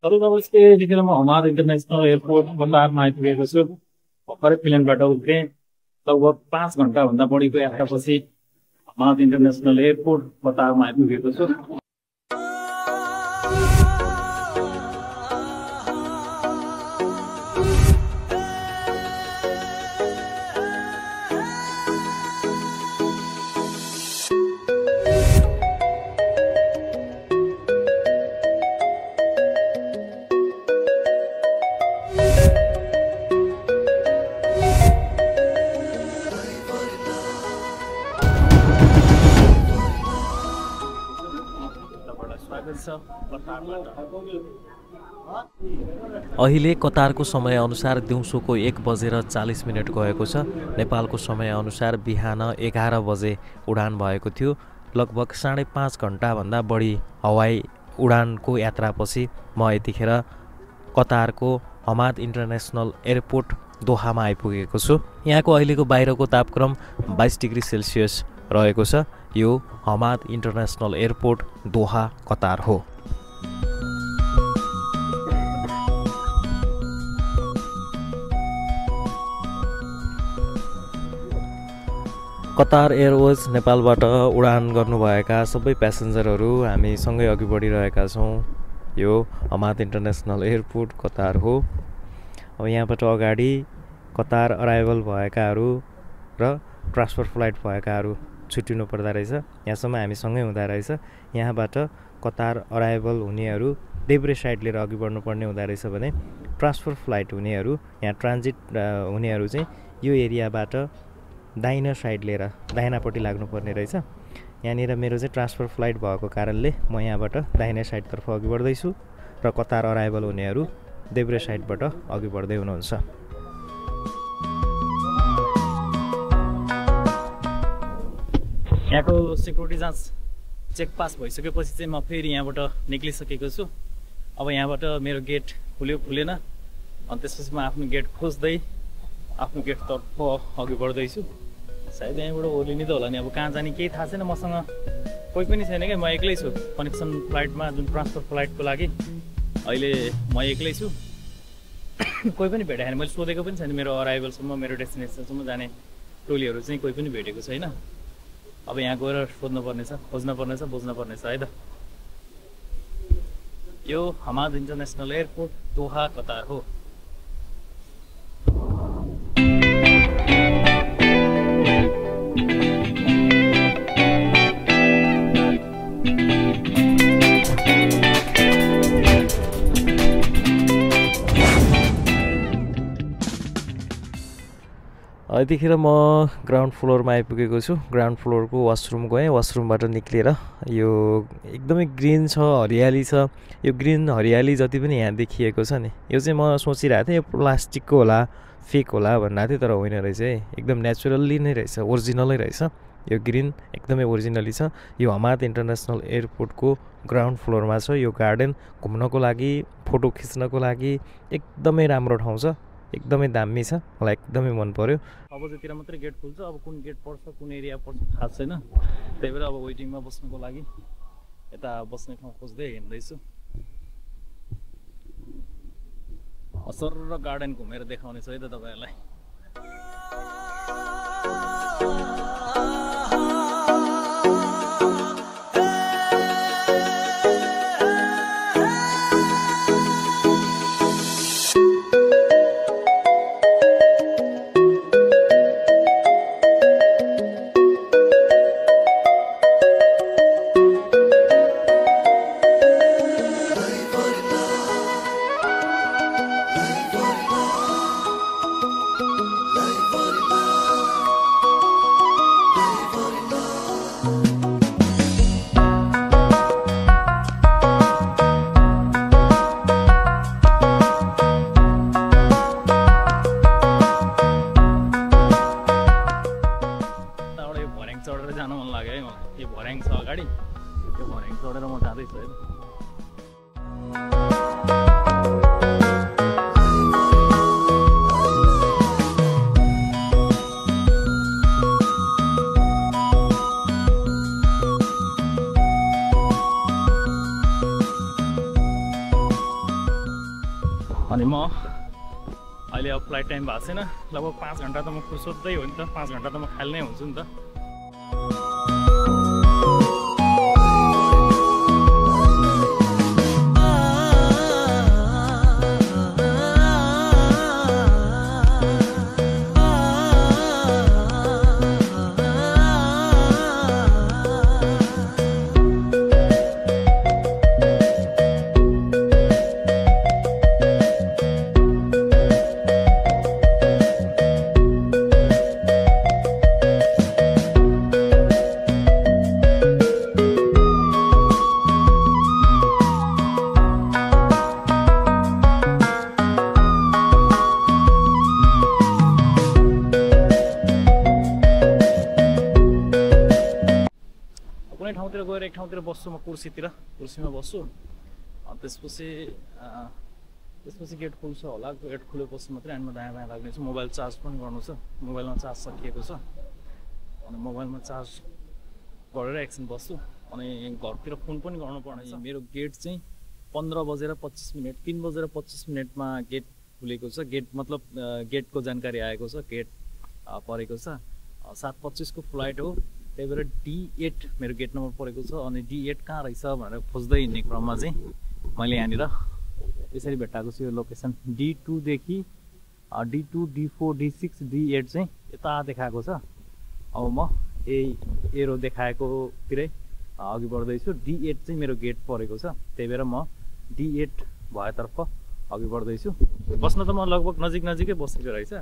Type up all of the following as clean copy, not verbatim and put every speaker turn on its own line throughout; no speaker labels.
तपाईँ यतिखेर म हमाद इन्टरनेसनल एयरपोर्ट बल्लारमा आइपुगेको छु। भर्खरै प्लेनबाट उत्रेँ। लगभग 5 घन्टाभन्दा बढीको यात्रापछि हमाद इन्टरनेसनल एयरपोर्ट बल्लारमा आइपुगेको छु।
अहिले कतारको समयअनुसार दिउँसोको 1:40 गएको छ। नेपालको समयअनुसार बिहान 11 बजे उडान भएको थियो। लगभग 5.5 घन्टाभन्दा बढी हवाई उडानको यात्रापछि म यतिखेर कतारको हमाद इन्टरनेसनल एयरपोर्ट दोहामा आइपुगेको छु। यहाँको अहिलेको बाहिरको तापक्रम 22 डिग्री सेल्सियस रहेको छ। यो हमाद इन्टरनेसनल एयरपोर्ट दोहा कतार हो। कतार एयरवेज नेपालबाट उडान गर्नुभएका सबै प्यासेन्जरहरू हामी सँगै अघि बढिरहेका छौँ। यो हमाद इन्टरनेसनल एयरपोर्ट कतार हो। अब यहाँबाट अगाडि कतार अराइभल भएकाहरू र ट्रान्सफर फ्लाइट भएकाहरू छुट्टिनु पर्दो रहेछ। यहाँसम्म हामी सँगै हुँदो रहेछ। यहाँबाट कतार अराइभल हुनेहरू देब्रे साइड लिएर अघि बढ्नुपर्ने हुँदो रहेछ भने ट्रान्सफर फ्लाइट हुनेहरू यहाँ ट्रान्जिट हुनेहरू चाहिँ यो एरियाबाट दाहिना साइड लिएर दाहिनापट्टि लाग्नुपर्ने रहेछ। यहाँनिर मेरो चाहिँ ट्रान्सफर फ्लाइट भएको कारणले म यहाँबाट दाहिने साइडतर्फ अघि बढ्दैछु र कतार अराइभल हुनेहरू देब्रे साइडबाट अघि बढ्दै हुनुहुन्छ।
यहाँको सिक्युरिटी जाँच चेक पास भइसकेपछि चाहिँ म फेरि यहाँबाट निक्लिसकेको छु। अब यहाँबाट मेरो गेट खुल्यो खुलेन, अनि त्यसपछि म आफ्नो गेट खोज्दै आफ्नो गेटतर्फ अघि बढ्दैछु। सायद यहाँबाट ओर्लिने त होला नि, अब कहाँ जाने केही थाहा छैन। मसँग कोही पनि छैन क्या, म एक्लै छु कनेक्सन फ्लाइटमा, जुन ट्रान्सफर फ्लाइटको लागि अहिले म एक्लै छु। कोही पनि भेटाएन, मैले सोधेको पनि छैन। मेरो अराइभलसम्म, मेरो डेस्टिनेसनसम्म जाने टोलीहरू चाहिँ कोही पनि भेटेको छैन। अब यहाँ गएर सोध्नुपर्नेछ, खोज्नुपर्नेछ, बुझ्नुपर्नेछ है त। यो हमाद इन्टरनेसनल एयरपोर्ट दोहा कतार हो।
यतिखेर म ग्राउन्ड फ्लोरमा आइपुगेको छु। ग्राउन्ड फ्लोरको वासरुम गएँ। वासरुमबाट निक्लिएर यो एकदमै ग्रिन छ, हरियाली छ। यो ग्रिन हरियाली जति पनि यहाँ देखिएको छ नि, यो चाहिँ म सोचिरहेको थिएँ यो प्लास्टिकको होला, फेक होला भन्दा थियो, तर होइन रहेछ है। एकदम नेचुरल्ली नै रहेछ, ओरिजिनलै रहेछ। यो ग्रिन एकदमै ओरिजिनली छ। यो हमाद इन्टरनेसनल एयरपोर्टको ग्राउन्ड फ्लोरमा छ। यो गार्डन घुम्नको लागि, फोटो खिच्नको लागि एकदमै राम्रो ठाउँ छ। एकदमै दामी छ, मलाई एकदमै मन पर्यो।
अब त्यतिर मात्रै गेट खुल्छ, अब कुन गेट पर्छ, कुन एरिया पर्छ थाहा छैन। त्यही भएर अब वेटिङमा बस्नको लागि यता बस्ने ठाउँ खोज्दै हिँड्दैछु। असर र गार्डन घुमेर देखाउने छ है त तपाईँहरूलाई। चढेर जान मन लाग्यो है मलाई। यो भर्याङ छ अगाडि, यो भर्याङ चढेर म जाँदैछु है। अनि म अहिले अब फ्लाइट टाइम भएको छैन, लगभग 5 घन्टा त म फुर्सदै हो नि त, 5 घन्टा त म खाली नै हुन्छु नि त। कुनै ठाउँतिर गएर एक ठाउँतिर बस्छु म, कुर्सीमा बस्छु। त्यसपछि गेट खुल्छ होला, गेट खुलेपछि मात्रै अनि म दायाँ बायाँ लाग्नेछु। मोबाइल चार्ज पनि गर्नु छ, मोबाइलमा चार्ज सकिएको छ, अनि मोबाइलमा चार्ज गरेर एकछिन बस्छु। अनि घरतिर फोन पनि गर्नुपर्ने छ। मेरो गेट चाहिँ 15 बजेर 25 मिनट 3 बजेर 25 मिनटमा गेट खुलेको छ। गेट मतलब गेटको जानकारी आएको छ, गेट परेको छ। 7:25 को फ्लाइट हो, त्यही भएर D8 मेरो गेट नम्बर परेको छ। अनि D8 कहाँ रहेछ भनेर खोज्दै हिँड्ने क्रममा चाहिँ मैले यहाँनिर यसरी भेट्टाएको छु। यो लोकेसन D2 देखि D2, D4, D6, D8 चाहिँ यता देखाएको छ। अब म एरो देखाएकोतिरै अघि बढ्दैछु। D8 चाहिँ मेरो गेट परेको छ, त्यही भएर म D8 भएतर्फ अघि बढ्दैछु। बस्न त म लगभग नजिकै बसेको रहेछ,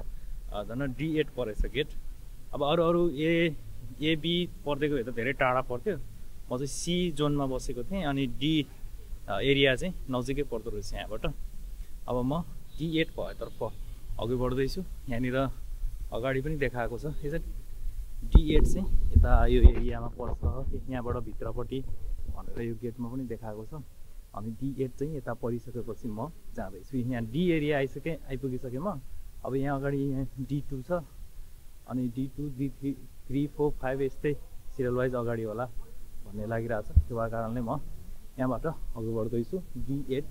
झन् D8 परेछ गेट। अब अरू ए बी पर्दैको भए त धेरै टाढा पर्थ्यो। म चाहिँ सी जोनमा बसेको थिएँ, अनि डी एरिया चाहिँ नजिकै पर्दो रहेछ यहाँबाट। अब म D8 भएतर्फ अघि बढ्दैछु। यहाँनिर अगाडि पनि देखाएको छ, यसरी D8 चाहिँ यता यो एरियामा पर्छ, यहाँबाट भित्रपट्टि भनेर यो गेटमा पनि देखाएको छ। अनि D8 चाहिँ यता परिसकेपछि म जाँदैछु। यहाँ डी एरिया आइपुगिसकेँ म। अब यहाँ अगाडि यहाँ D2 छ, अनि D2, D3, 3, 4, 5 यस्तै सिरियल वाइज अगाडि होला भन्ने लागिरहेछ। त्यो भएको कारणले म यहाँबाट अघि बढ्दैछु D8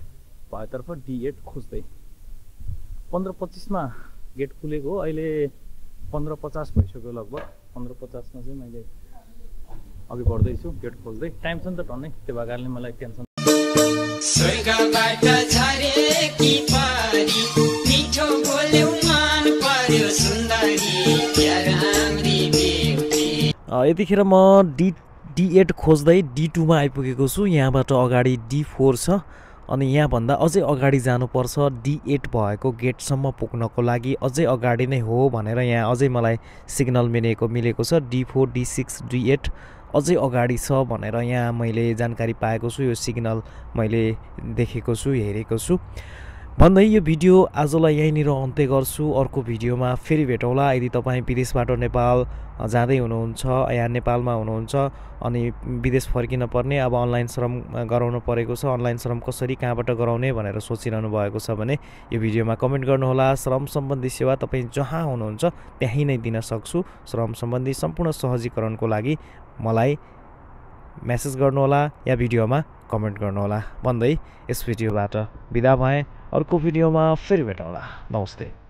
भएतर्फ, D8 खोज्दै। 15:25 मा गेट खुलेको हो, अहिले 15:50 भइसक्यो लगभग। 15:50 मा चाहिँ मैले अघि बढ्दैछु गेट खोज्दै। टाइम छ नि त टन्नै, त्यो भएको कारणले मलाई टेन्सन।
स्वर्गबाट झरेकी परी मिठो बोल्यौ मन पर्यो सुन्दरी प्यार हाम्री बेटी।
यतिखेर म D8 खोज्दै D2 मा आइपुगेको छु। यहाँबाट अगाडि D4 छ, अनि यहाँभन्दा अझै अगाडि जानुपर्छ। D8 भएको गेटसम्म पुग्नको लागि अझै अगाडि नै हो भनेर यहाँ अझै मलाई सिग्नल मिलेको छ। D4, D6, D8 अझै अगाडि छ भनेर यहाँ मैले जानकारी पाएको छु। यो सिग्नल मैले देखेको छु, हेरेको छु। भन्दै यो भिडियो आजलाई यहीँनिर अन्त्य गर्छु। अर्को भिडियोमा फेरि भेटौँला। यदि तपाईँ विदेशबाट नेपाल जाँदै हुनुहुन्छ, यहाँ नेपालमा हुनुहुन्छ, अनि विदेश फर्किन पर्ने, अब अनलाइन श्रम गराउनु परेको छ, अनलाइन श्रम कसरी कहाँबाट गराउने भनेर सोचिरहनु भएको छ भने यो भिडियोमा कमेन्ट गर्नुहोला। श्रम सम्बन्धी सेवा तपाईँ जहाँ हुनुहुन्छ त्यहीँ नै दिन सक्छु। श्रम सम्बन्धी सम्पूर्ण सहजीकरणको लागि मलाई मेसेज गर्नुहोला या भिडियोमा कमेन्ट गर्नुहोला भन्दै यस भिडियोबाट बिदा भएँ। अर्को भिडियोमा फेरि भेटौँला। नमस्ते।